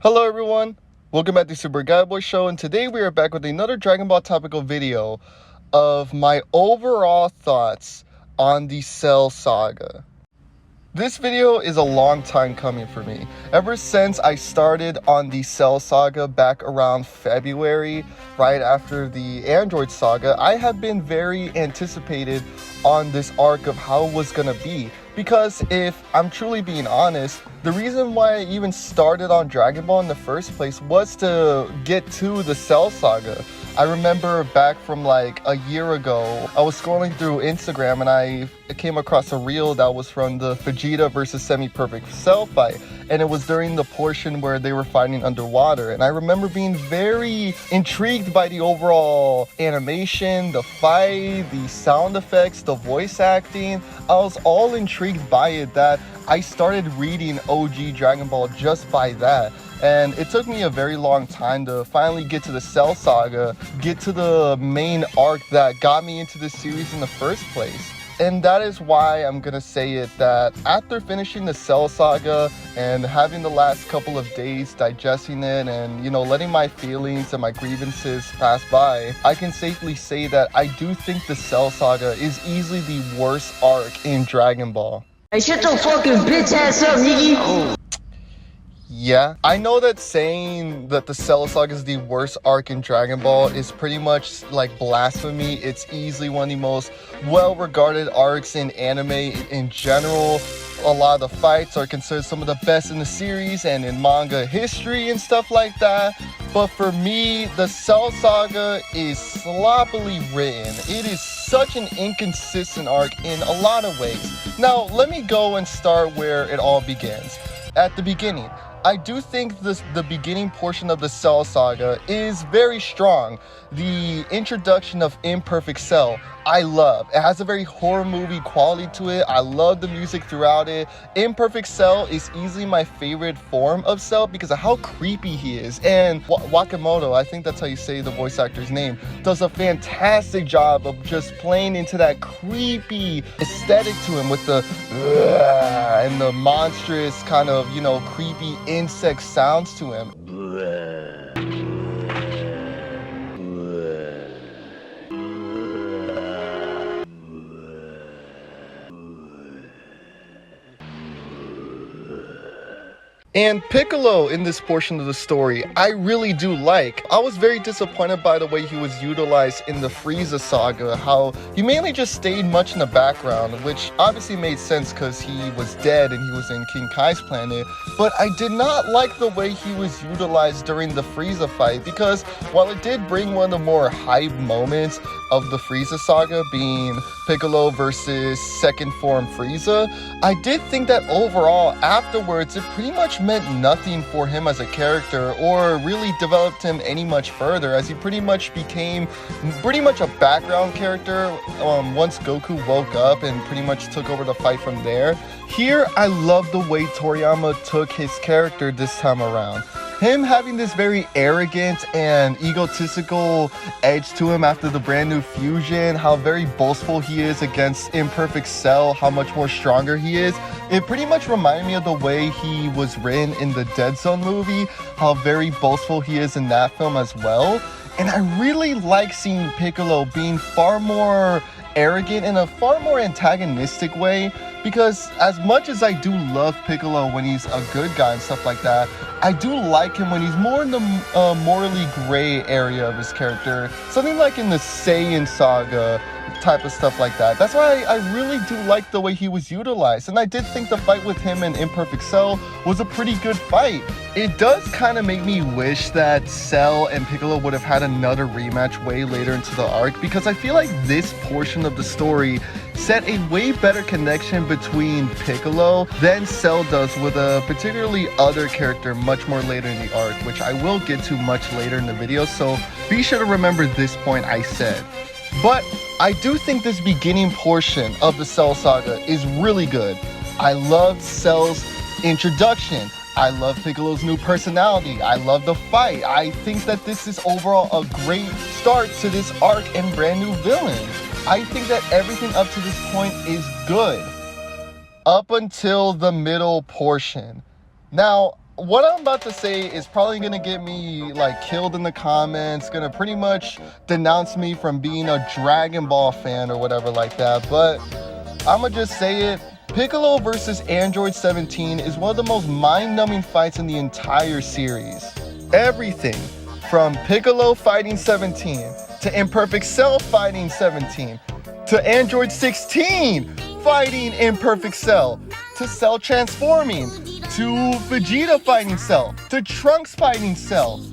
Hello everyone, welcome back to Super Guy Boy Show, and today we are back with another Dragon Ball topical video of my overall thoughts on the Cell Saga. This video is a long time coming for me. Ever since I started on the Cell Saga back around February, right after the Android Saga, I have been very anticipated on this arc of how it was gonna be. Because if I'm truly being honest, the reason why I even started on Dragon Ball in the first place was to get to the Cell Saga. I remember back from like a year ago, I was scrolling through Instagram and I came across a reel that was from the Vegeta versus Semi-Perfect Cell fight. And it was during the portion where they were fighting underwater. And I remember being very intrigued by the overall animation, the fight, the sound effects, the voice acting. I was all intrigued by it that I started reading OG Dragon Ball just by that. And it took me a very long time to finally get to the Cell Saga, get to the main arc that got me into this series in the first place. And that is why I'm gonna say it that after finishing the Cell Saga and having the last couple of days digesting it and, letting my feelings and my grievances pass by, I can safely say that I do think the Cell Saga is easily the worst arc in Dragon Ball. Hey, shut your fucking bitch ass up, nigga! Yeah, I know that saying that the Cell Saga is the worst arc in Dragon Ball is pretty much like blasphemy. It's easily one of the most well-regarded arcs in anime in general. A lot of the fights are considered some of the best in the series and in manga history and stuff like that. But for me, the Cell Saga is sloppily written. It is such an inconsistent arc in a lot of ways. Now, let me go and start where it all begins. At the beginning, I do think the beginning portion of the Cell Saga is very strong. The introduction of Imperfect Cell, I love. It has a very horror movie quality to it. I love the music throughout it. Imperfect Cell is easily my favorite form of Cell because of how creepy he is. And Wakamoto, I think that's how you say the voice actor's name, does a fantastic job of just playing into that creepy aesthetic to him with the and the monstrous kind of, creepy insect sounds to him. And Piccolo in this portion of the story, I really do like. I was very disappointed by the way he was utilized in the Frieza saga, how he mainly just stayed much in the background, which obviously made sense because he was dead and he was in King Kai's planet. But I did not like the way he was utilized during the Frieza fight, because while it did bring one of the more hype moments of the Frieza saga, being Piccolo versus second form Frieza, I did think that overall afterwards it pretty much meant nothing for him as a character or really developed him any much further, as he pretty much became a background character once Goku woke up and pretty much took over the fight from there. Here, I love the way Toriyama took his character this time around. Him having this very arrogant and egotistical edge to him after the brand new fusion, how very boastful he is against Imperfect Cell, how much more stronger he is. It pretty much reminded me of the way he was written in the Dead Zone movie, how very boastful he is in that film as well. And I really like seeing Piccolo being far more arrogant in a far more antagonistic way, because as much as I do love Piccolo when he's a good guy and stuff like that, I do like him when he's more in the morally gray area of his character, something like in the Saiyan saga type of stuff like that. That's why I really do like the way he was utilized, and I did think the fight with him and Imperfect Cell was a pretty good fight. It does kind of make me wish that Cell and Piccolo would have had another rematch way later into the arc, because I feel like this portion of the story set a way better connection between Piccolo than Cell does with a particularly other character much more later in the arc, which I will get to much later in the video, so be sure to remember this point I said. But I do think this beginning portion of the Cell Saga is really good. I love Cell's introduction. I love Piccolo's new personality. I love the fight. I think that this is overall a great start to this arc and brand new villain. I think that everything up to this point is good. Up until the middle portion. Now, what I'm about to say is probably gonna get me like killed in the comments, gonna pretty much denounce me from being a Dragon Ball fan or whatever like that, but I'ma just say it. Piccolo versus Android 17 is one of the most mind-numbing fights in the entire series. Everything from Piccolo fighting 17 to Imperfect Cell fighting 17 to Android 16 fighting Imperfect Cell to Cell transforming to Vegeta fighting Cell to Trunks fighting Cell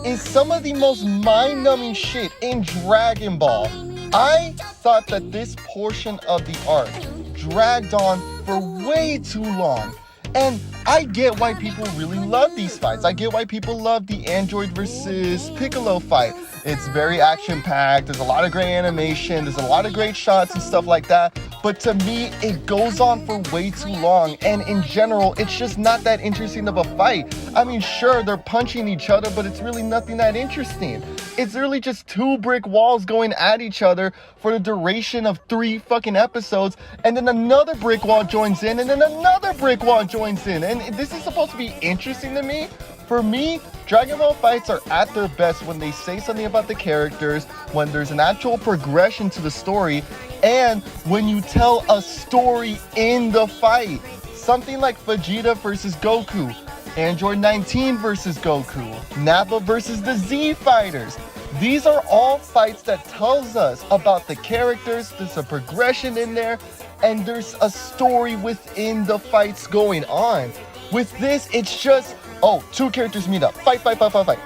is some of the most mind-numbing shit in Dragon Ball. I thought that this portion of the arc dragged on for way too long. And I get why people really love these fights. I get why people love the Android versus Piccolo fight. It's very action-packed, there's a lot of great animation, there's a lot of great shots and stuff like that. But to me, it goes on for way too long. And in general, it's just not that interesting of a fight. I mean, sure, they're punching each other, but it's really nothing that interesting. It's really just two brick walls going at each other for the duration of 3 fucking episodes, and then another brick wall joins in, and then another brick wall joins in. And this is supposed to be interesting to me. For me, Dragon Ball fights are at their best when they say something about the characters, when there's an actual progression to the story, and when you tell a story in the fight. Something like Vegeta versus Goku, Android 19 versus Goku, Nappa versus the Z Fighters. These are all fights that tells us about the characters, there's a progression in there, and there's a story within the fights going on. With this, it's just, oh, 2 characters meet up, fight.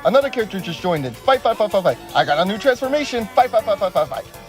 Another character just joined in, fight. I got a new transformation, fight.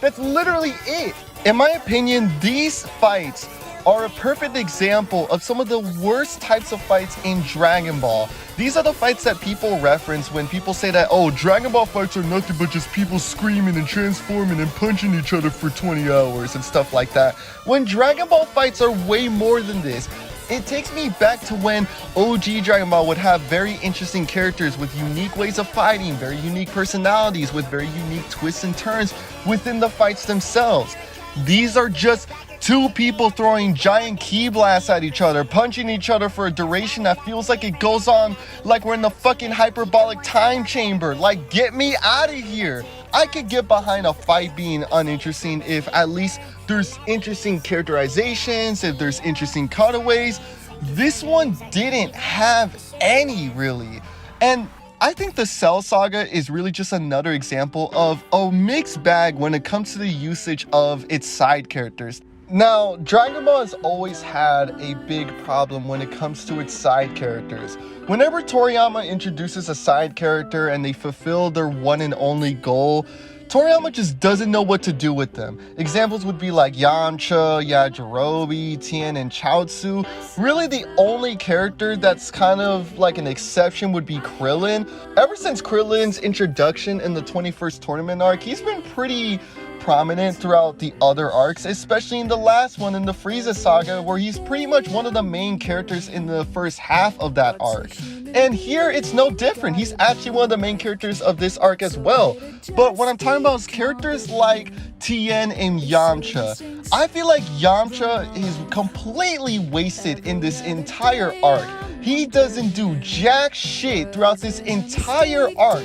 That's literally it. In my opinion, these fights are a perfect example of some of the worst types of fights in Dragon Ball. These are the fights that people reference when people say that, oh, Dragon Ball fights are nothing but just people screaming and transforming and punching each other for 20 hours and stuff like that. When Dragon Ball fights are way more than this. It takes me back to when OG Dragon Ball would have very interesting characters with unique ways of fighting, very unique personalities, with very unique twists and turns within the fights themselves. These are just 2 people throwing giant ki blasts at each other, punching each other for a duration that feels like it goes on like we're in the fucking hyperbolic time chamber. Like, get me out of here. I could get behind a fight being uninteresting if at least there's interesting characterizations, if there's interesting cutaways. This one didn't have any, really. And I think the Cell Saga is really just another example of a mixed bag when it comes to the usage of its side characters. Now, Dragon Ball has always had a big problem when it comes to its side characters. Whenever Toriyama introduces a side character and they fulfill their one and only goal, Toriyama just doesn't know what to do with them. Examples would be like Yamcha, Yajirobe, Tien, and Chaozu. Really, the only character that's kind of like an exception would be Krillin. Ever since Krillin's introduction in the 21st tournament arc, he's been pretty prominent throughout the other arcs, especially in the last one, in the Frieza Saga, where he's pretty much one of the main characters in the first half of that arc. And here it's no different. He's actually one of the main characters of this arc as well. But what I'm talking about is characters like Tien and Yamcha. I feel like Yamcha is completely wasted in this entire arc. He doesn't do jack shit throughout this entire arc.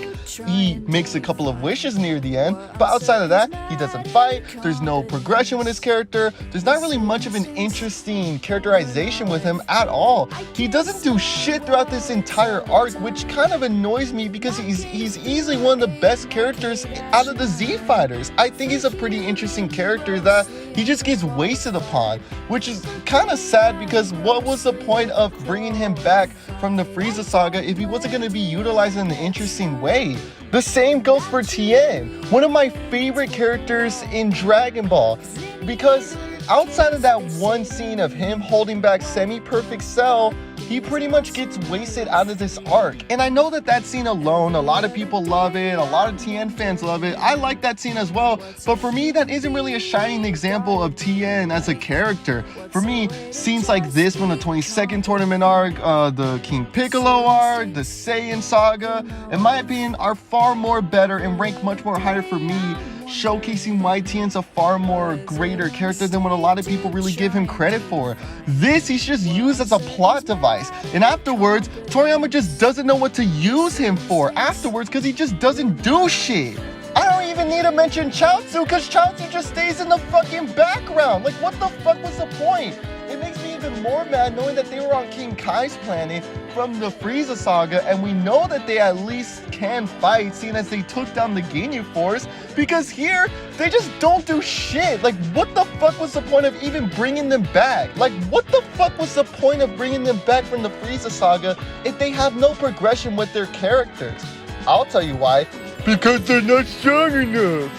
He makes a couple of wishes near the end, but outside of that, he doesn't fight. There's no progression with his character. There's not really much of an interesting characterization with him at all. He doesn't do shit throughout this entire arc, which kind of annoys me because he's easily one of the best characters out of the Z Fighters. I think he's a pretty interesting character that he just gets wasted upon, which is kind of sad because what was the point of bringing him back from the Frieza Saga if he wasn't going to be utilized in an interesting way? The same goes for Tien, one of my favorite characters in Dragon Ball, because outside of that one scene of him holding back Semi-Perfect Cell, he pretty much gets wasted out of this arc. And I know that scene alone, a lot of people love it, a lot of Tien fans love it. I like that scene as well, but for me, that isn't really a shining example of Tien as a character. For me, scenes like this from the 22nd tournament arc, the King Piccolo arc, the Saiyan Saga, in my opinion, are far more better and rank much more higher for me showcasing why Tien's a far more greater character than what a lot of people really give him credit for. This he's just used as a plot device, and afterwards Toriyama just doesn't know what to use him for afterwards because he just doesn't do shit. I don't even need to mention Chaozu because Chaozu just stays in the fucking background. Like, what the fuck was the point? It makes me even more mad knowing that they were on King Kai's planet from the Frieza saga, and we know that they at least can fight, seeing as they took down the Ginyu Force, because here, they just don't do shit. Like, what the fuck was the point of even bringing them back? Like, what the fuck was the point of bringing them back from the Frieza saga if they have no progression with their characters? I'll tell you why. Because they're not strong enough.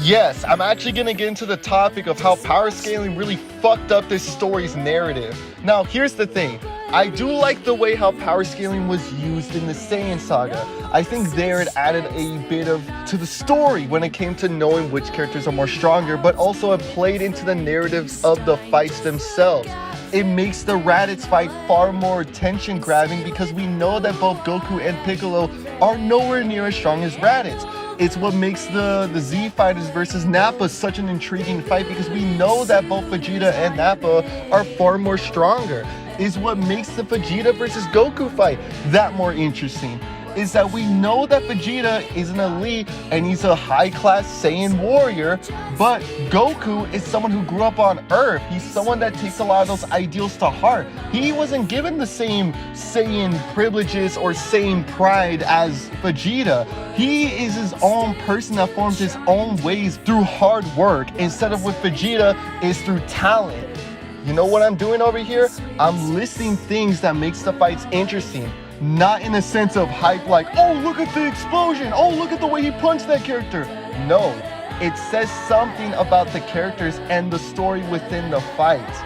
Yes, I'm actually gonna get into the topic of how power scaling really fucked up this story's narrative. Now, here's the thing. I do like the way how power scaling was used in the Saiyan saga. I think there it added a bit to the story when it came to knowing which characters are more stronger, but also it played into the narratives of the fights themselves. It makes the Raditz fight far more tension grabbing because we know that both Goku and Piccolo are nowhere near as strong as Raditz. It's what makes the Z fighters versus Nappa such an intriguing fight because we know that both Vegeta and Nappa are far more stronger. Is what makes the Vegeta versus Goku fight that more interesting. Is that we know that Vegeta is an elite and he's a high-class Saiyan warrior, but Goku is someone who grew up on Earth. He's someone that takes a lot of those ideals to heart. He wasn't given the same Saiyan privileges or Saiyan pride as Vegeta. He is his own person that forms his own ways through hard work, instead of with Vegeta is through talent. You know what I'm doing over here? I'm listing things that makes the fights interesting. Not in a sense of hype like, oh, look at the explosion, oh, look at the way he punched that character. No, it says something about the characters and the story within the fights.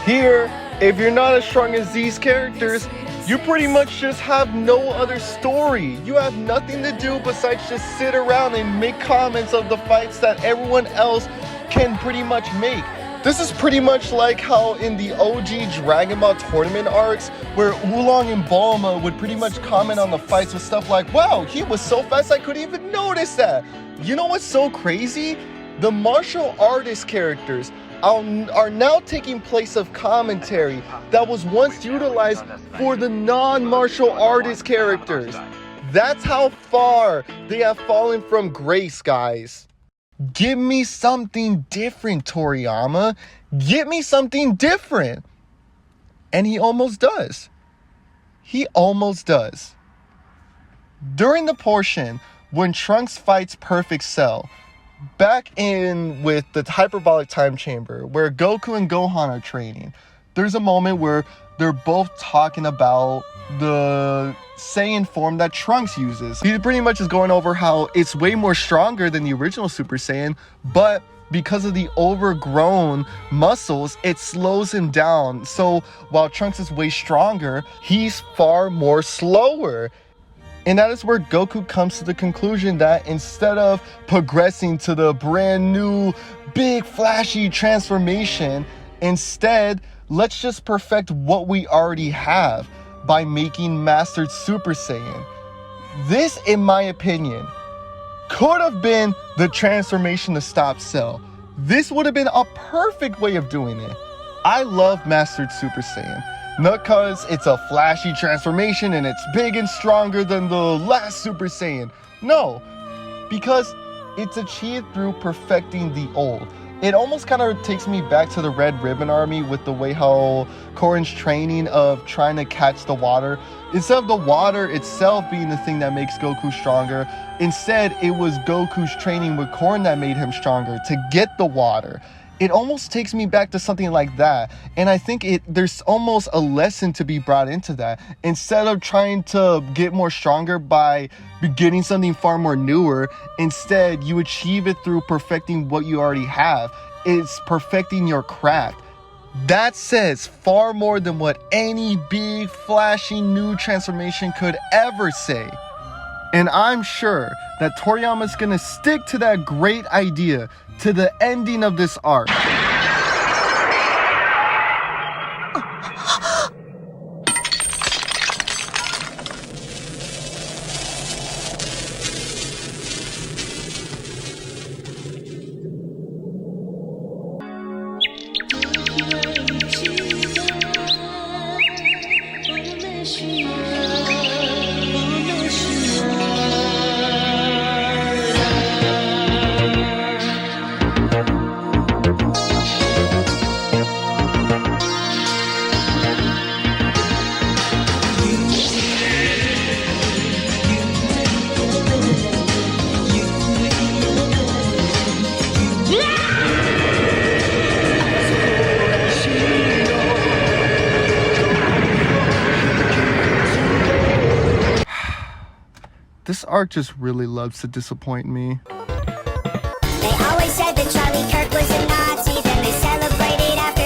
Here, if you're not as strong as these characters, you pretty much just have no other story. You have nothing to do besides just sit around and make comments of the fights that everyone else can pretty much make. This is pretty much like how in the OG Dragon Ball tournament arcs, where Oolong and Bulma would pretty much comment on the fights with stuff like, wow, he was so fast I couldn't even notice that. You know what's so crazy? The martial artist characters are now taking place of commentary that was once utilized for the non-martial artist characters. That's how far they have fallen from grace, guys. Give me something different, Toriyama. Give me something different. And he almost does. He almost does. During the portion when Trunks fights Perfect Cell, back in with the hyperbolic time chamber where Goku and Gohan are training, there's a moment where they're both talking about the Saiyan form that Trunks uses. He pretty much is going over how it's way more stronger than the original Super Saiyan, but because of the overgrown muscles, it slows him down. So while Trunks is way stronger, he's far more slower. And that is where Goku comes to the conclusion that instead of progressing to the brand new, big, flashy transformation, instead, let's just perfect what we already have by making Mastered Super Saiyan. This, in my opinion, could have been the transformation to stop Cell. This would have been a perfect way of doing it. I love Mastered Super Saiyan. Not because it's a flashy transformation and it's big and stronger than the last Super Saiyan. No, because it's achieved through perfecting the old. It almost kind of takes me back to the Red Ribbon Army with the way how Korin's training of trying to catch the water. Instead of the water itself being the thing that makes Goku stronger, instead it was Goku's training with Korin that made him stronger to get the water. It almost takes me back to something like that. And I think there's almost a lesson to be brought into that. Instead of trying to get more stronger by getting something far more newer, instead you achieve it through perfecting what you already have. It's perfecting your craft. That says far more than what any big, flashy new transformation could ever say. And I'm sure that Toriyama's gonna stick to that great idea to the ending of this arc. This arc just really loves to disappoint me. They always said that Charlie Kirk was a Nazi, then they celebrated after